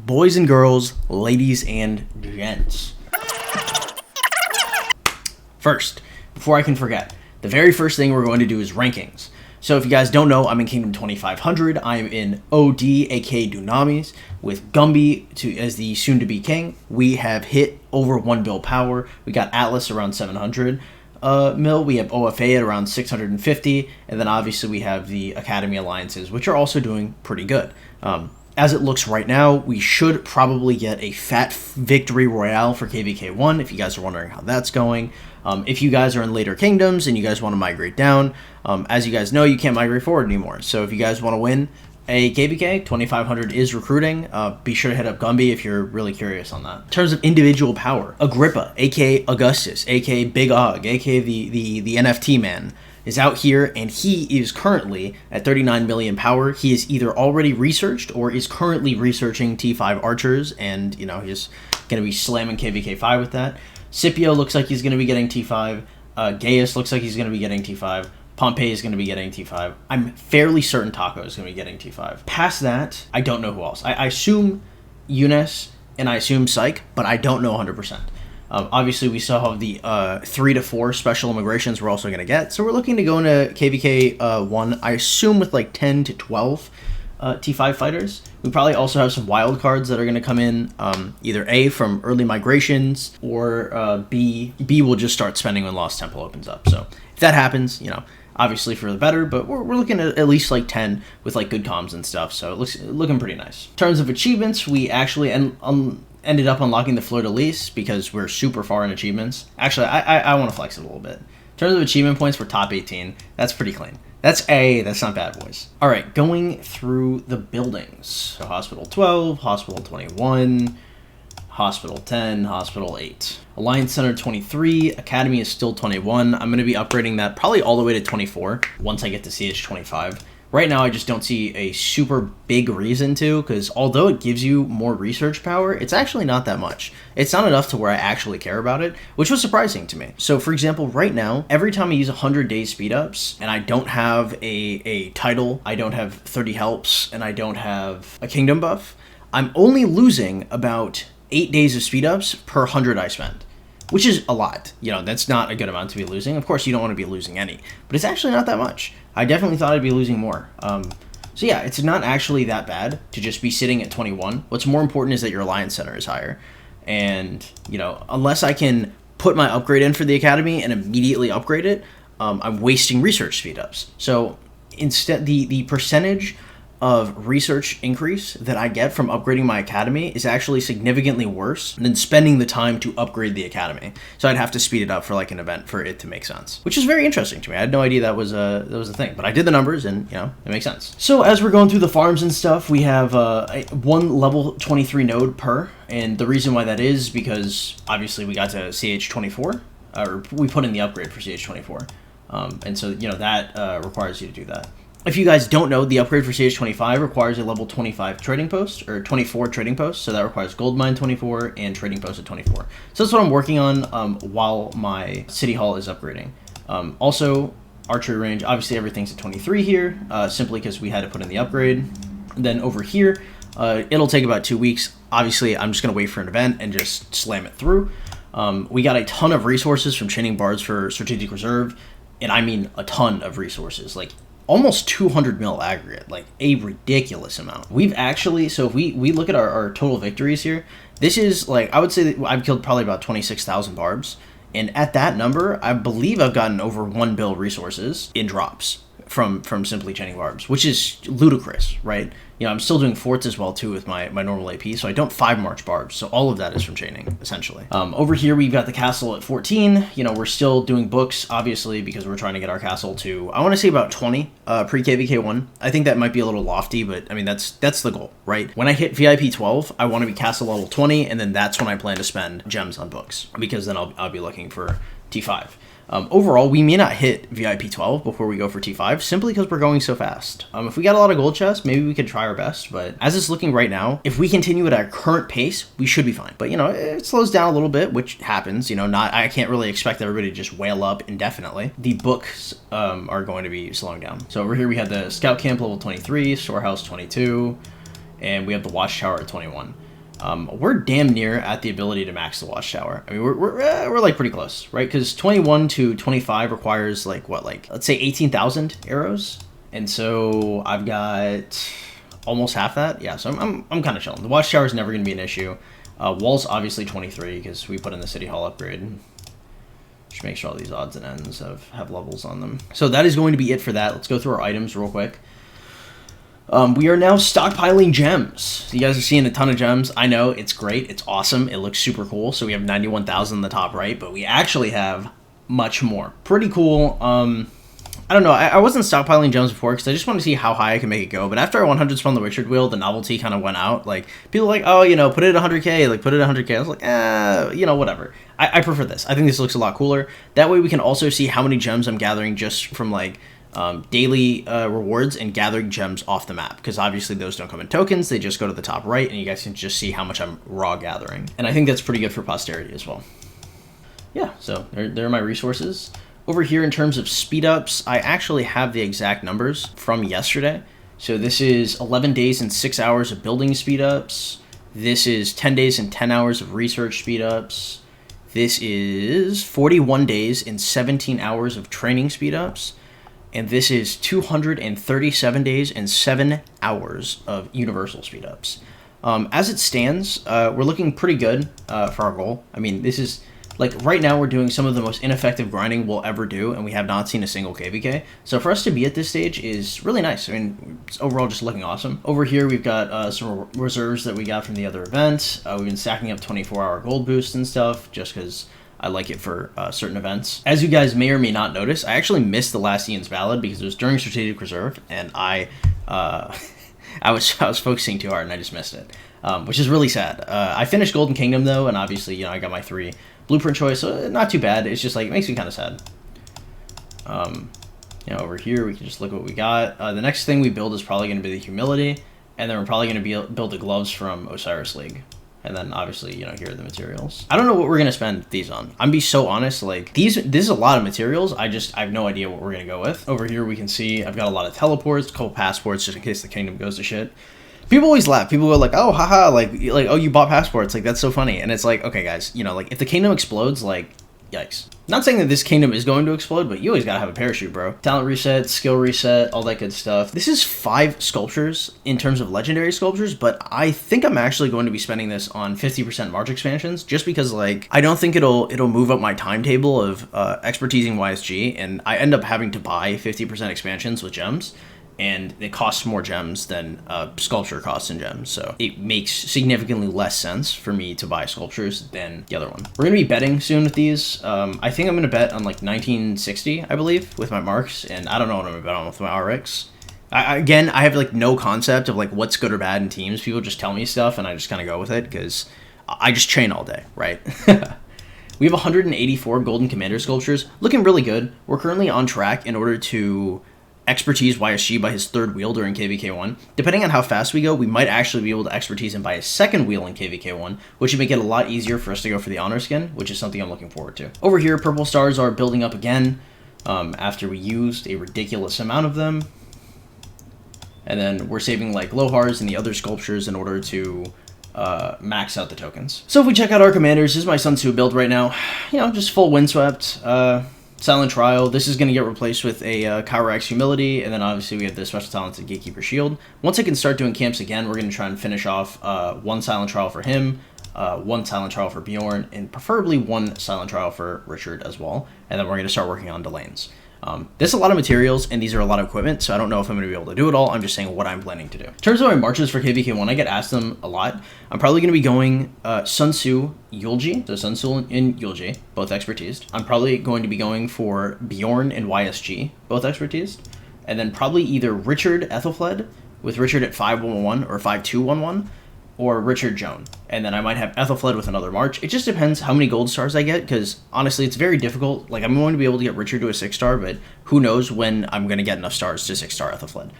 boys and girls, ladies and gents. First, before I can forget, the very first thing we're going to do is rankings. So if you guys don't know, I'm in Kingdom 2500. I'm in OD, aka Dunamis, with Gumby as the soon-to-be king. We have hit over 1 bill power. We got Atlas around 700 mil. We have OFA at around 650. And then obviously we have the Academy Alliances, which are also doing pretty good. As it looks right now, we should probably get a fat victory royale for KVK1, if you guys are wondering how that's going. If you guys are in later kingdoms and you guys want to migrate down, as you guys know, you can't migrate forward anymore. So if you guys want to win a KVK, 2500 is recruiting. Be sure to hit up Gumby if you're really curious on that. In terms of individual power, Agrippa, aka Augustus, aka Big Og, aka the NFT man, is out here, and he is currently at 39 million power. He is either already researched or is currently researching T5 archers, and he's going to be slamming KVK5 with that. Scipio looks like he's going to be getting T5. Gaius looks like he's going to be getting T5. Pompey is going to be getting T5. I'm fairly certain Taco is going to be getting T5. Past that, I don't know who else. I assume Eunice and I assume Psych, but I don't know 100%. Obviously, we still have the 3 to 4 special immigrations we're also going to get. So we're looking to go into KVK 1, I assume, with like 10 to 12 T5 fighters. We probably also have some wild cards that are going to come in, either A, from early migrations, or B will just start spending when Lost Temple opens up. So if that happens, obviously for the better, but we're looking at least like 10 with like good comms and stuff. So it looking pretty nice. In terms of achievements, we actually ended up unlocking the Fleur de Lis because we're super far in achievements. Actually, I want to flex it a little bit. In terms of achievement points, we're top 18. That's pretty clean. That's not bad, boys. All right, going through the buildings. So Hospital 12, Hospital 21, Hospital 10, Hospital 8. Alliance Center 23, Academy is still 21. I'm going to be upgrading that probably all the way to 24 once I get to CH25. Right now, I just don't see a super big reason to, because although it gives you more research power, it's actually not that much. It's not enough to where I actually care about it, which was surprising to me. So, for example, right now, every time I use 100 days speed ups, and I don't have a title, I don't have 30 helps, and I don't have a kingdom buff, I'm only losing about 8 days of speed ups per 100 I spend. Which is a lot. That's not a good amount to be losing. Of course, you don't want to be losing any, but it's actually not that much. I definitely thought I'd be losing more. So yeah, it's not actually that bad to just be sitting at 21. What's more important is that your Alliance Center is higher. And, unless I can put my upgrade in for the Academy and immediately upgrade it, I'm wasting research speed ups. So instead, the percentage of research increase that I get from upgrading my Academy is actually significantly worse than spending the time to upgrade the Academy. So I'd have to speed it up for like an event for it to make sense, which is very interesting to me. I had no idea that was a thing, but I did the numbers and it makes sense. So as we're going through the farms and stuff, we have one level 23 node per, and the reason why that is because obviously we got to CH24, or we put in the upgrade for CH24, and so that requires you to do that. If you guys don't know, the upgrade for CH25 requires a level 25 trading post, or 24 trading post, so that requires gold mine 24 and trading post at 24. So that's what I'm working on while my city hall is upgrading. Also, archery range, obviously everything's at 23 here, simply because we had to put in the upgrade. And then over here, it'll take about 2 weeks. Obviously, I'm just going to wait for an event and just slam it through. We got a ton of resources from chaining bards for strategic reserve, and I mean a ton of resources, like almost 200 mil aggregate, like a ridiculous amount. We've actually, so if we look at our total victories here, this is like, I would say that I've killed probably about 26,000 barbs. And at that number, I believe I've gotten over 1 bill resources in drops from simply chaining barbs, which is ludicrous, right? I'm still doing forts as well too with my normal AP, so I don't 5 march barbs, so all of that is from chaining, essentially. Over here we've got the castle at 14. We're still doing books, obviously, because we're trying to get our castle to, I want to say about 20 pre-KVK1. I think that might be a little lofty, but I mean that's the goal, right? When I hit VIP 12, I want to be castle level 20, and then that's when I plan to spend gems on books, because then I'll be looking for T5. Overall, we may not hit VIP 12 before we go for T5, simply because we're going so fast. If we got a lot of gold chests, maybe we could try our best, but as it's looking right now, if we continue at our current pace, we should be fine. But, it slows down a little bit, which happens, I can't really expect everybody to just whale up indefinitely. The books are going to be slowing down. So over here we have the Scout Camp level 23, Storehouse 22, and we have the Watchtower at 21. we're damn near at the ability to max the watchtower. I mean, we're like pretty close, right? Because 21 to 25 requires like what, like let's say 18,000 arrows, and so I've got almost half that. Yeah, so I'm kind of chilling. The watchtower is never going to be an issue. Walls obviously 23 because we put in the city hall upgrade. Just make sure all these odds and ends have levels on them. So that is going to be it for that. Let's go through our items real quick. We are now stockpiling gems. So you guys are seeing a ton of gems. I know, it's great. It's awesome. It looks super cool. So we have 91,000 in the top right, but we actually have much more. Pretty cool. I don't know. I wasn't stockpiling gems before because I just wanted to see how high I can make it go. But after I 100 spun the Richard wheel, the novelty kind of went out. Like, people were like, oh, you know, put it at 100k. Like, put it at 100k. I was like, you know, whatever. I prefer this. I think this looks a lot cooler. That way we can also see how many gems I'm gathering just from, like, daily rewards and gathering gems off the map, because obviously those don't come in tokens. They just go to the top right, and you guys can just see how much I'm raw gathering. And I think that's pretty good for posterity as well. Yeah, so there are my resources. Over here in terms of speed ups, I actually have the exact numbers from yesterday. So this is 11 days and 6 hours of building speed ups. This is 10 days and 10 hours of research speed ups. This is 41 days and 17 hours of training speed ups. And this is 237 days and 7 hours of universal speed ups. As it stands, we're looking pretty good for our goal. I mean, this is, like, right now we're doing some of the most ineffective grinding we'll ever do, and we have not seen a single KVK. So for us to be at this stage is really nice. I mean, it's overall just looking awesome. Over here, we've got some reserves that we got from the other event. We've been stacking up 24-hour gold boosts and stuff, just because I like it for certain events. As you guys may or may not notice, I actually missed the last Ian's Ballad because it was during Strategic Reserve, and I was focusing too hard and I just missed it, which is really sad. I finished Golden Kingdom though, and obviously, you know, I got my 3 blueprint choice, so not too bad. It's just like, it makes me kind of sad. You know, over here we can just look at what we got. The next thing we build is probably going to be the Humility, and then we're probably going to build the gloves from Osiris League. And then obviously, you know, here are the materials. I don't know what we're gonna spend these on. I'm be so honest, like this is a lot of materials. I have no idea what we're gonna go with. Over here we can see I've got a lot of teleports, a couple passports just in case the kingdom goes to shit. People always laugh. People go like, oh, haha, like oh, you bought passports, like that's so funny. And it's like, okay guys, you know, like if the kingdom explodes, like yikes. Not saying that this kingdom is going to explode, but you always gotta have a parachute, bro. Talent reset, skill reset, all that good stuff. This is 5 sculptures in terms of legendary sculptures, but I think I'm actually going to be spending this on 50% March expansions, just because, like, I don't think it'll move up my timetable of expertising YSG, and I end up having to buy 50% expansions with gems. And it costs more gems than sculpture costs in gems, so it makes significantly less sense for me to buy sculptures than the other one. We're gonna be betting soon with these. I think I'm gonna bet on like 1960, I believe, with my marks, and I don't know what I'm gonna bet on with my RX. Again, I have like no concept of like what's good or bad in teams. People just tell me stuff, and I just kind of go with it because I just train all day, right? We have 184 Golden Commander sculptures, looking really good. We're currently on track in order to expertise YSG by his 3rd wheel during KVK1. Depending on how fast we go, we might actually be able to expertise him by his 2nd wheel in KVK1, which would make it a lot easier for us to go for the honor skin, which is something I'm looking forward to. Over here, purple stars are building up again after we used a ridiculous amount of them. And then we're saving like Lohars and the other sculptures in order to max out the tokens. So if we check out our commanders, this is my Sun Tzu build right now. You know, just full windswept. Silent Trial. This is going to get replaced with a Kyrax Humility, and then obviously we have the Special Talented Gatekeeper Shield. Once I can start doing camps again, we're going to try and finish off 1 Silent Trial for him, 1 Silent Trial for Bjorn, and preferably 1 Silent Trial for Richard as well, and then we're going to start working on Delanes. There's a lot of materials, and these are a lot of equipment, so I don't know if I'm going to be able to do it all. I'm just saying what I'm planning to do. In terms of my marches for KVK1, I get asked them a lot. I'm probably going to be going Sun Tzu, Yulji, so Sun Tzu and Yulji, both expertised. I'm probably going to be going for Bjorn and YSG, both expertised. And then probably either Richard Ethelfled, with Richard at 5111 or 5211, or Richard Joan. And then I might have Ethelfled with another march. It just depends how many gold stars I get, because honestly, it's very difficult. Like, I'm going to be able to get Richard to a 6-star, but who knows when I'm going to get enough stars to 6-star Ethelfled.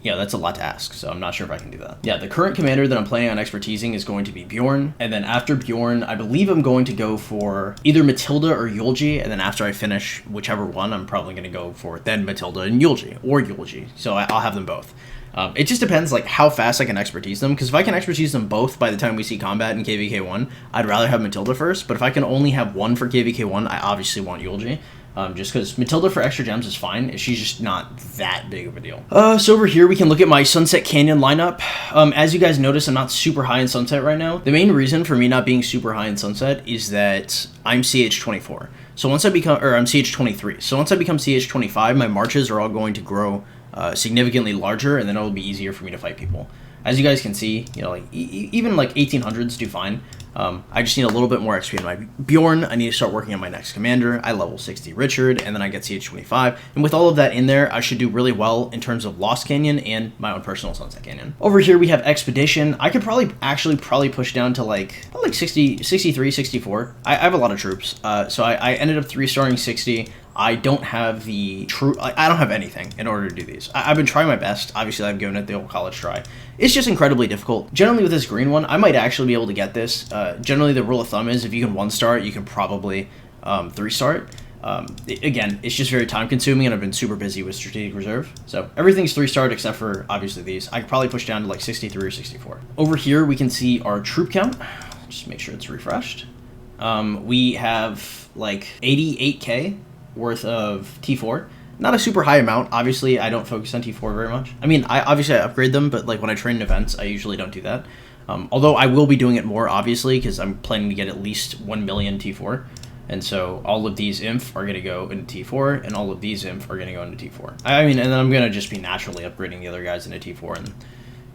You know, that's a lot to ask, so I'm not sure if I can do that. Yeah, the current commander that I'm planning on expertising is going to be Bjorn, and then after Bjorn, I believe I'm going to go for either Matilda or Yulji, and then after I finish whichever one, I'm probably going to go for then Matilda and Yulji, or Yulji, so I'll have them both. It just depends like how fast I can expertise them, because if I can expertise them both by the time we see combat in KVK1, I'd rather have Matilda first, but if I can only have one for KVK1, I obviously want Yulji. Just because Matilda for extra gems is fine, she's just not that big of a deal. So over here we can look at my Sunset Canyon lineup. As you guys notice, I'm not super high in Sunset right now. The main reason for me not being super high in Sunset is that I'm CH24. So once I become, or I'm CH23. So once I become CH25, my marches are all going to grow significantly larger, and then it'll be easier for me to fight people. As you guys can see, you know, like even like 1800s do fine. I just need a little bit more XP in my Bjorn. I need to start working on my next commander. I level 60 Richard, and then I get CH25. And with all of that in there, I should do really well in terms of Lost Canyon and my own personal Sunset Canyon. Over here, we have Expedition. I could probably push down to like 60, 63, 64. I have a lot of troops. So I ended up 3-starring 60. I don't have the true. I don't have anything in order to do these. I've been trying my best. Obviously, I've given it the old college try. It's just incredibly difficult. Generally, with this green one, I might actually be able to get this. Generally, the rule of thumb is if you can 1-star it, you can probably 3-star it. Again, it's just very time consuming, and I've been super busy with Strategic Reserve. So everything's 3-starred except for obviously these. I could probably push down to like 63 or 64. Over here, we can see our troop count. Just make sure it's refreshed. We have like 88k. Worth of T4. Not a super high amount. Obviously, I don't focus on T4 very much. I mean, I upgrade them, but like when I train in events, I usually don't do that. Although I will be doing it more, obviously, because I'm planning to get at least 1 million T4. And so all of these inf are going to go into T4, and all of these inf are going to go into T4. I mean, and then I'm going to just be naturally upgrading the other guys into T4, and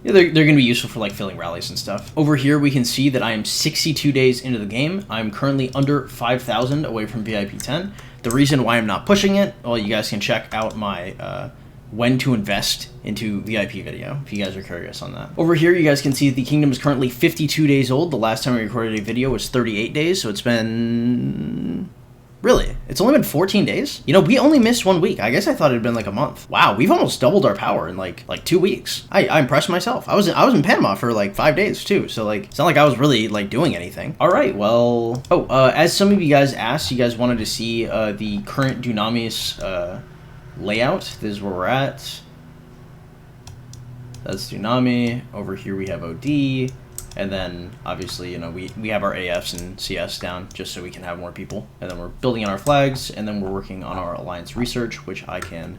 yeah, they're going to be useful for like filling rallies and stuff. Over here, we can see that I am 62 days into the game. I'm currently under 5,000 away from VIP 10. The reason why I'm not pushing it, well, you guys can check out my when to invest into VIP video if you guys are curious on that. Over here, you guys can see the kingdom is currently 52 days old. The last time I recorded a video was 38 days, so it's been... Really? It's only been 14 days? You know, we only missed 1 week. I guess I thought it had been like a month. Wow, we've almost doubled our power in like 2 weeks. I impressed myself. I was in Panama for like 5 days too, so like it's not like I was really like doing anything. All right, well, as some of you guys asked, you guys wanted to see the current Dunamis layout. This is where we're at. That's Dunami. Over here we have OD. And then, obviously, you know, we have our AFs and CS down just so we can have more people. And then we're building in our flags, and then we're working on our alliance research, which I can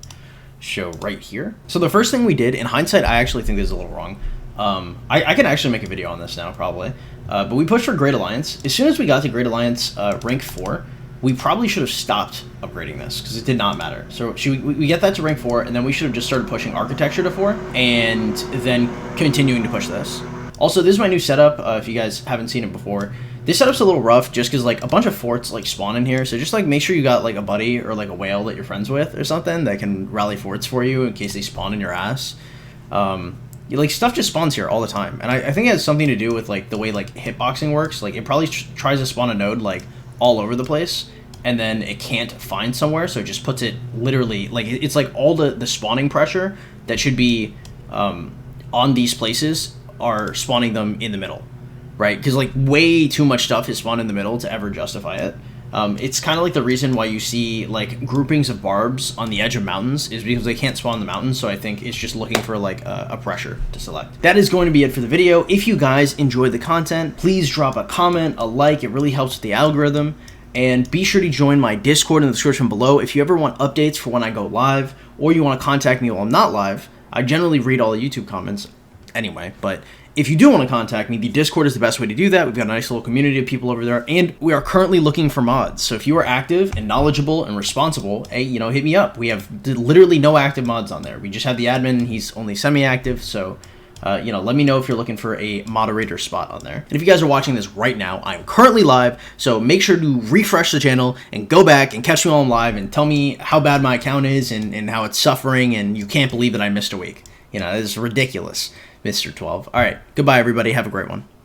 show right here. So the first thing we did, in hindsight, I actually think this is a little wrong. I can actually make a video on this now, probably. But we pushed for Great Alliance. As soon as we got to Great Alliance rank 4, we probably should have stopped upgrading this, because it did not matter. So we get that to rank 4, and then we should have just started pushing Architecture to 4, and then continuing to push this. Also, this is my new setup, if you guys haven't seen it before. This setup's a little rough just because, like, a bunch of forts, like, spawn in here. So just, like, make sure you got, like, a buddy or, like, a whale that you're friends with or something that can rally forts for you in case they spawn in your ass. Like, stuff just spawns here all the time. And I think it has something to do with, like, the way, like, hitboxing works. Like, it probably tries to spawn a node, like, all over the place. And then it can't find somewhere, so it just puts it literally, like, it's, like, all the spawning pressure that should be on these places are spawning them in the middle, right? Because like way too much stuff is spawned in the middle to ever justify it. It's kind of like the reason why you see like groupings of barbs on the edge of mountains is because they can't spawn in the mountains, so I think it's just looking for like a pressure to select. That is going to be it for the video. If you guys enjoyed the content, please drop a comment, a like, it really helps with the algorithm. And be sure to join my Discord in the description below if you ever want updates for when I go live, or you want to contact me while I'm not live. I generally read all the YouTube comments anyway, but if you do want to contact me, the Discord is the best way to do that. We've got a nice little community of people over there, and we are currently looking for mods. So if you are active and knowledgeable and responsible, hey, you know, hit me up. We have literally no active mods on there. We just have the admin. He's only semi-active, so you know, let me know if you're looking for a moderator spot on there. And if you guys are watching this right now, I'm currently live, so make sure to refresh the channel and go back and catch me while I'm live and tell me how bad my account is and how it's suffering and you can't believe that I missed a week. You know, it's ridiculous, Mr. 12. All right, goodbye, everybody. Have a great one.